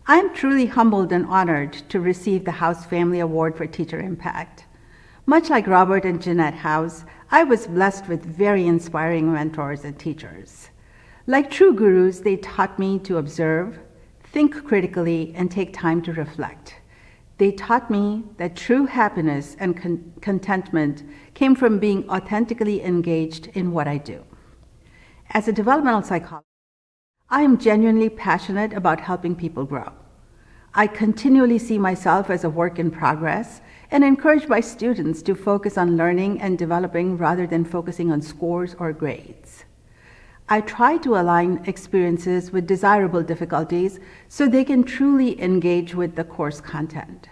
I am truly humbled and honored to receive the House Family Award for Teacher Impact. Much like Robert and Jeanette House, I was blessed with very inspiring mentors and teachers. Like true gurus, they taught me to observe, think critically, and take time to reflect. They taught me that true happiness and contentment came from being authentically engaged in what I do. As a developmental psychologist, I am genuinely passionate about helping people grow. I continually see myself as a work in progress and encourage my students to focus on learning and developing rather than focusing on scores or grades. I try to align experiences with desirable difficulties so they can truly engage with the course content.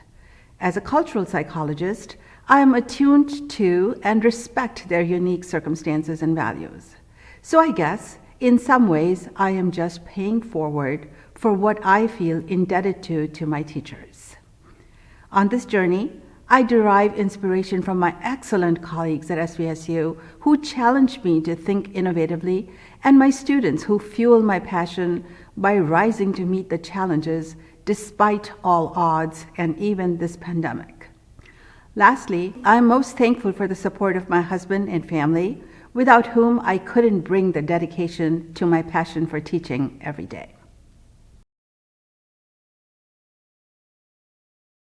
As a cultural psychologist, I am attuned to and respect their unique circumstances and values. So I guess, in some ways, I am just paying forward for what I feel indebted to my teachers. On this journey, I derive inspiration from my excellent colleagues at SVSU who challenge me to think innovatively, and my students who fuel my passion by rising to meet the challenges despite all odds and even this pandemic. Lastly, I am most thankful for the support of my husband and family, without whom I couldn't bring the dedication to my passion for teaching every day.